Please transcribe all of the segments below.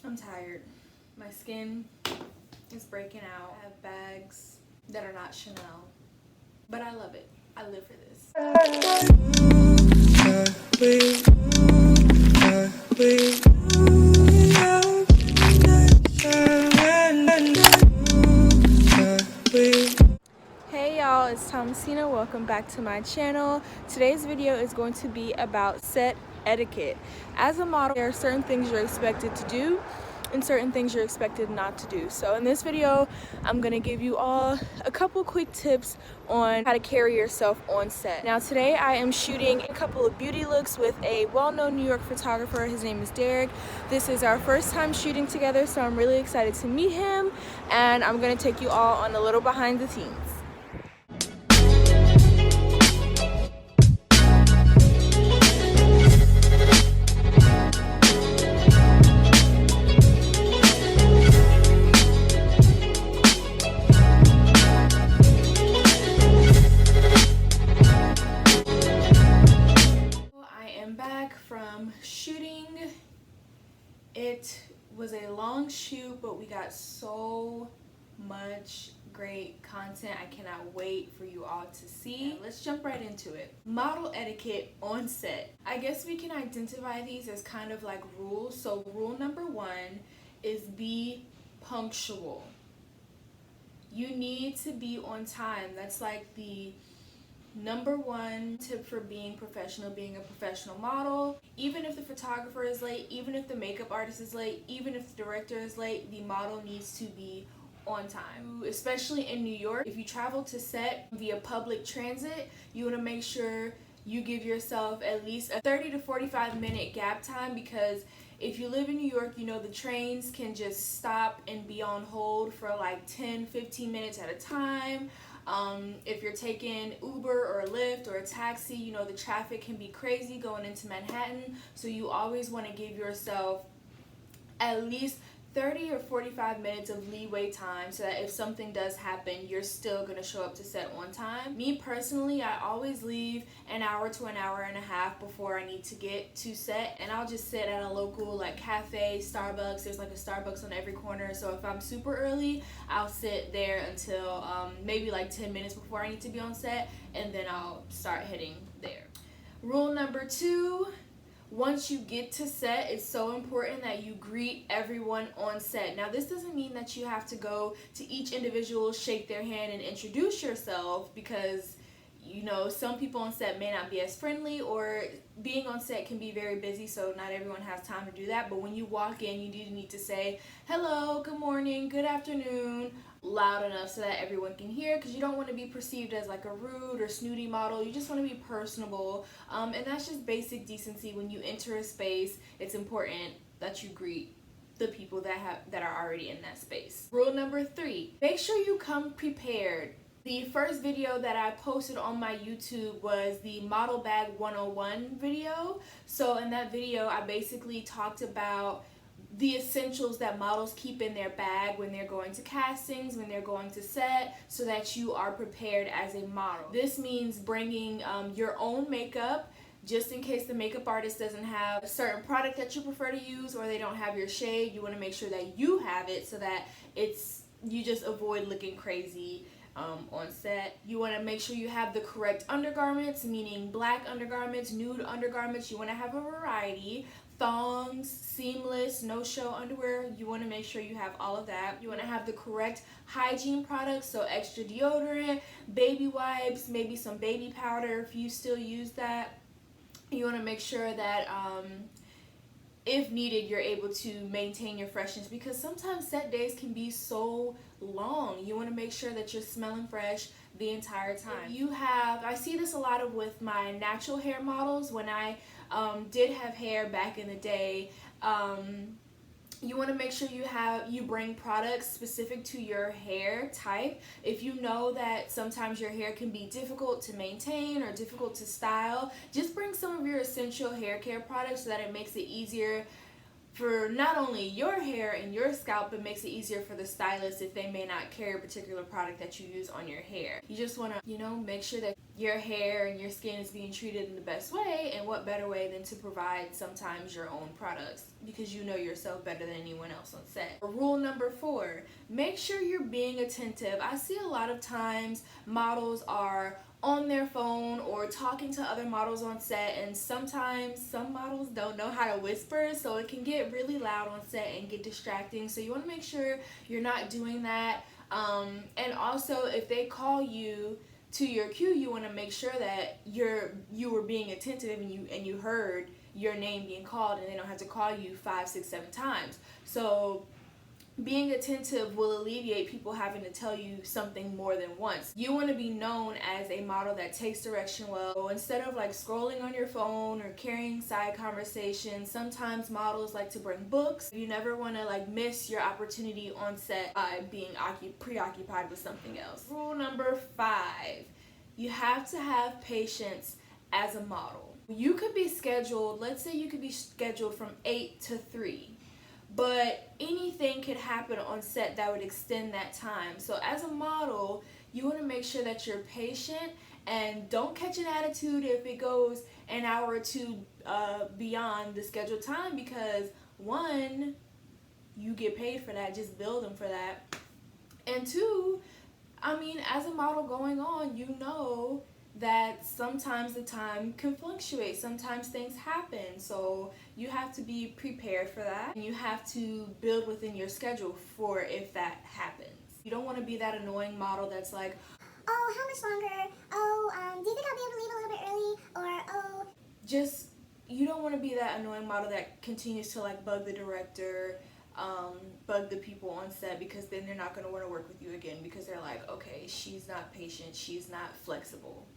I'm tired. My skin is breaking out. I have bags that are not Chanel, but I love it. I live for this. Hey y'all, it's Thomasina. Welcome back to my channel. Today's video is going to be about set etiquette. As a model, there are certain things you're expected to do and certain things you're expected not to do. So in this video, I'm gonna give you all a couple quick tips on how to carry yourself on set. Now today I am shooting a couple of beauty looks with a well-known New York photographer. His name is Derek. This is our first time shooting together, so I'm really excited to meet him, and I'm gonna take you all on a little behind the scenes. From shooting. It was a long shoot, but we got so much great content. I cannot wait for you all to see. Let's jump right into it. Model etiquette on set. I guess we can identify these as kind of like rules. So rule number 1 is be punctual. You need to be on time. That's like the number 1 tip for being professional, being a professional model. Even if the photographer is late, even if the makeup artist is late, even if the director is late, the model needs to be on time. Especially in New York, if you travel to set via public transit, you want to make sure you give yourself at least a 30 to 45 minute gap time, because if you live in New York, you know the trains can just stop and be on hold for like 10-15 minutes at a time. If you're taking Uber or Lyft or a taxi, you know the traffic can be crazy going into Manhattan, so you always want to give yourself at least 30 or 45 minutes of leeway time so that if something does happen, you're still going to show up to set on time. Me personally, I always leave an hour to an hour and a half before I need to get to set, and I'll just sit at a local like cafe, Starbucks. There's like a Starbucks on every corner, so if I'm super early, I'll sit there until maybe like 10 minutes before I need to be on set, and then I'll start heading there. Rule number 2, once you get to set, it's so important that you greet everyone on set. Now, this doesn't mean that you have to go to each individual, shake their hand, and introduce yourself, because you know some people on set may not be as friendly, or being on set can be very busy, so not everyone has time to do that. But when you walk in, you do need to say hello, good morning, good afternoon, loud enough so that everyone can hear, because you don't want to be perceived as like a rude or snooty model. You just want to be personable, and that's just basic decency. When you enter a space, it's important that you greet the people that are already in that space. Rule number 3, make sure you come prepared. The first video that I posted on my YouTube was the Model Bag 101 video. So in that video, I basically talked about the essentials that models keep in their bag when they're going to castings, when they're going to set, so that you are prepared as a model. This means bringing your own makeup, just in case the makeup artist doesn't have a certain product that you prefer to use, or they don't have your shade. You want to make sure that you have it so that you just avoid looking crazy on set. You want to make sure you have the correct undergarments, meaning black undergarments, nude undergarments. You want to have a variety. Thongs, seamless, no-show underwear. You want to make sure you have all of that. You want to have the correct hygiene products, so extra deodorant, baby wipes, maybe some baby powder if you still use that. You want to make sure that if needed, you're able to maintain your freshness, because sometimes set days can be so long. You want to make sure that you're smelling fresh the entire time. I see this a lot with my natural hair models. When I did have hair back in the day, you want to make sure you bring products specific to your hair type. If you know that sometimes your hair can be difficult to maintain or difficult to style, just bring some of your essential hair care products so that it makes it easier for not only your hair and your scalp, but makes it easier for the stylist if they may not carry a particular product that you use on your hair. You just want to, make sure that your hair and your skin is being treated in the best way, and what better way than to provide sometimes your own products, because you know yourself better than anyone else on set. Rule number 4, make sure you're being attentive. I see a lot of times models are on their phone or talking to other models on set, and sometimes some models don't know how to whisper, so it can get really loud on set and get distracting. So you want to make sure you're not doing that. And also, if they call you to your cue, you want to make sure that you were being attentive and you heard your name being called, and they don't have to call you 5, 6, 7 times. So being attentive will alleviate people having to tell you something more than once. You want to be known as a model that takes direction well. So instead of like scrolling on your phone or carrying side conversations, sometimes models like to bring books. You never want to like miss your opportunity on set by being preoccupied with something else. Rule number 5, you have to have patience as a model. You could be scheduled, let's say you could be scheduled from 8 to 3. But anything could happen on set that would extend that time. So as a model, you want to make sure that you're patient and don't catch an attitude if it goes an hour or 2 beyond the scheduled time, because 1, you get paid for that, just bill them for that. And 2, as a model going on, that sometimes the time can fluctuate. Sometimes things happen. So you have to be prepared for that. And you have to build within your schedule for if that happens. You don't want to be that annoying model that's like, oh, how much longer? Oh, do you think I'll be able to leave a little bit early? Or, oh. You don't want to be that annoying model that continues to like bug the director, bug the people on set, because then they're not going to want to work with you again, because they're like, okay, she's not patient, she's not flexible.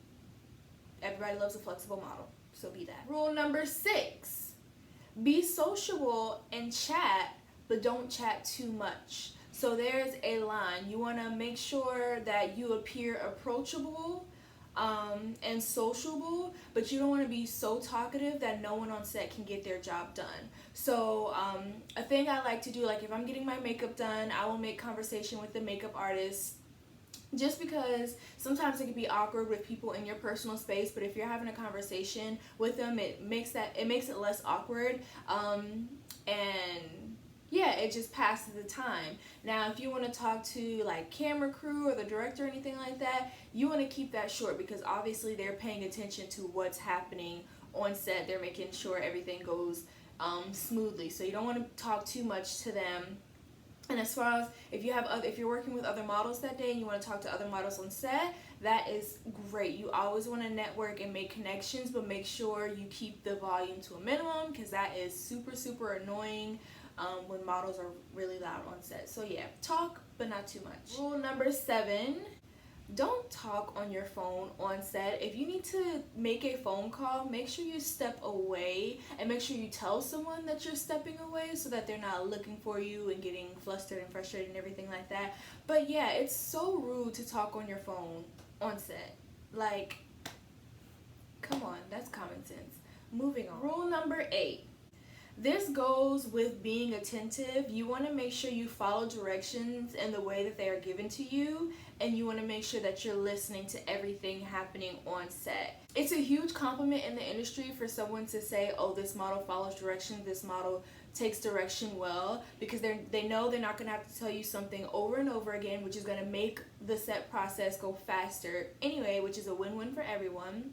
Everybody loves a flexible model, so be that. Rule number 6, be sociable and chat, but don't chat too much. So there's a line. You want to make sure that you appear approachable and sociable, but you don't want to be so talkative that no one on set can get their job done. So a thing I like to do, like if I'm getting my makeup done, I will make conversation with the makeup artist, just because sometimes it can be awkward with people in your personal space, but if you're having a conversation with them, it makes it less awkward, and yeah, it just passes the time. Now, if you want to talk to like camera crew or the director or anything like that, you want to keep that short, because obviously they're paying attention to what's happening on set. They're making sure everything goes smoothly, so you don't want to talk too much to them. And as far as if you're working with other models that day and you want to talk to other models on set, that is great. You always want to network and make connections, but make sure you keep the volume to a minimum, because that is super, super annoying when models are really loud on set. So yeah, talk, but not too much. Rule number 7, don't talk on your phone on set. If you need to make a phone call, make sure you step away, and make sure you tell someone that you're stepping away so that they're not looking for you and getting flustered and frustrated and everything like that. But yeah, it's so rude to talk on your phone on set. Like, come on, that's common sense. Moving on. Rule number 8. This goes with being attentive. You want to make sure you follow directions in the way that they are given to you, and you want to make sure that you're listening to everything happening on set. It's a huge compliment in the industry for someone to say, oh, this model follows directions, this model takes direction well, because they know they're not going to have to tell you something over and over again, which is going to make the set process go faster anyway, which is a win-win for everyone.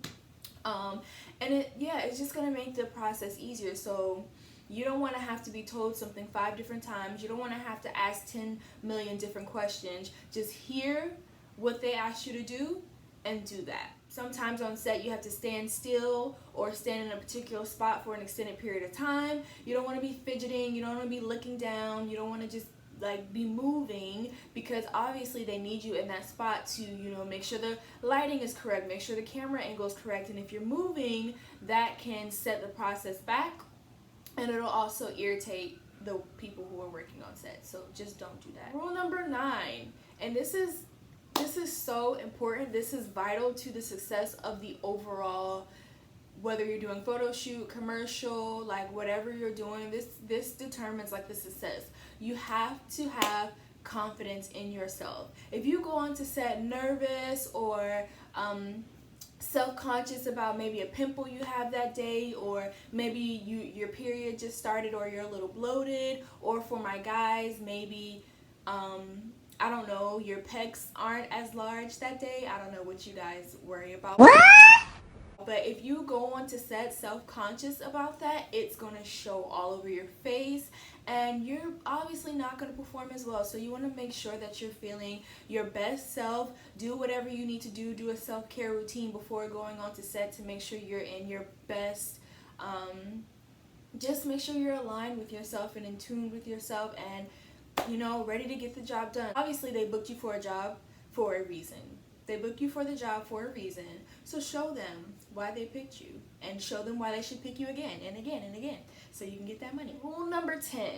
And it's just going to make the process easier. So you don't want to have to be told something 5 different times. You don't want to have to ask 10 million different questions. Just hear what they ask you to do and do that. Sometimes on set you have to stand still or stand in a particular spot for an extended period of time. You don't want to be fidgeting. You don't want to be looking down. You don't want to just like be moving, because obviously they need you in that spot to make sure the lighting is correct, make sure the camera angle is correct. And if you're moving, that can set the process back, and it'll also irritate the people who are working on set. So just don't do that. Rule number 9, and this is so important. This is vital to the success of the overall whether you're doing photo shoot, commercial, like whatever you're doing, this determines like the success. You have to have confidence in yourself. If you go on to set nervous or self-conscious about maybe a pimple you have that day, or maybe your period just started, or you're a little bloated, or for my guys, maybe I don't know, your pecs aren't as large that day. I don't know what you guys worry about. What? But if you go on to set self-conscious about that, it's going to show all over your face, and you're obviously not going to perform as well. So you want to make sure that you're feeling your best self. Do whatever you need to do. Do a self-care routine before going on to set to make sure you're in your best. Just make sure you're aligned with yourself and in tune with yourself, and ready to get the job done. Obviously, they booked you for a job for a reason. They book you for the job for a reason. So show them why they picked you, and show them why they should pick you again and again and again, so you can get that money. Rule number 10,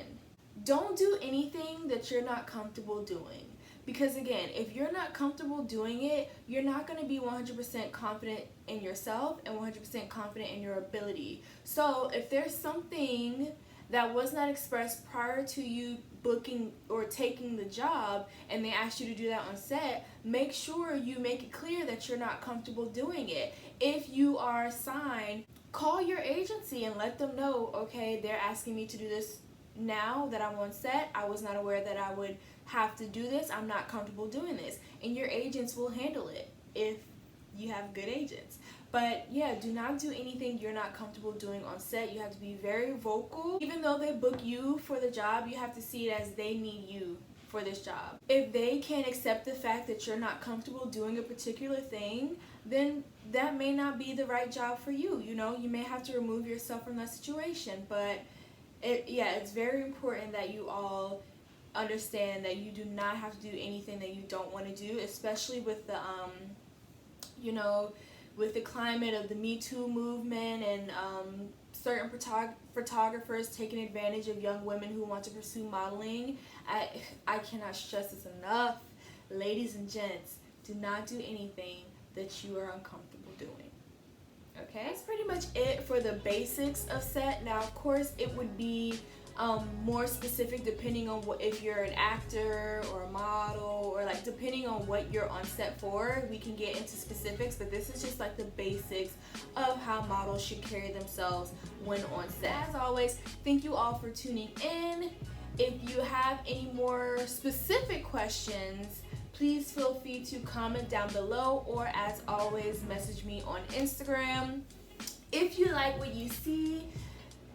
don't do anything that you're not comfortable doing. Because again, if you're not comfortable doing it, you're not going to be 100% confident in yourself and 100% confident in your ability. So if there's something that was not expressed prior to you booking or taking the job, and they asked you to do that on set, make sure you make it clear that you're not comfortable doing it. If you are assigned, call your agency and let them know, okay, they're asking me to do this now that I'm on set. I was not aware that I would have to do this. I'm not comfortable doing this. And your agents will handle it if you have good agents. But yeah, do not do anything you're not comfortable doing on set. You have to be very vocal. Even though they book you for the job, you have to see it as they need you for this job. If they can't accept the fact that you're not comfortable doing a particular thing, then that may not be the right job for you. You may have to remove yourself from that situation. But it's very important that you all understand that you do not have to do anything that you don't want to do, especially with the with the climate of the Me Too movement, and certain photographers taking advantage of young women who want to pursue modeling. I cannot stress this enough. Ladies and gents, do not do anything that you are uncomfortable doing. Okay, that's pretty much it for the basics of set. Now, of course, it would be more specific depending on if you're an actor or a model, or like depending on what you're on set for, we can get into specifics, but this is just like the basics of how models should carry themselves when on set. As always, thank you all for tuning in. If you have any more specific questions, please feel free to comment down below, or as always, message me on Instagram. If you like what you see,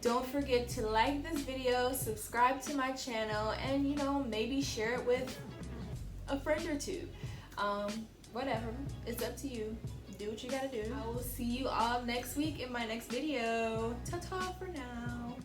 don't forget to like this video, subscribe to my channel, and maybe share it with a friend or two. Whatever, it's up to you. Do what you gotta do. I will see you all next week in my next video. Ta-ta for now.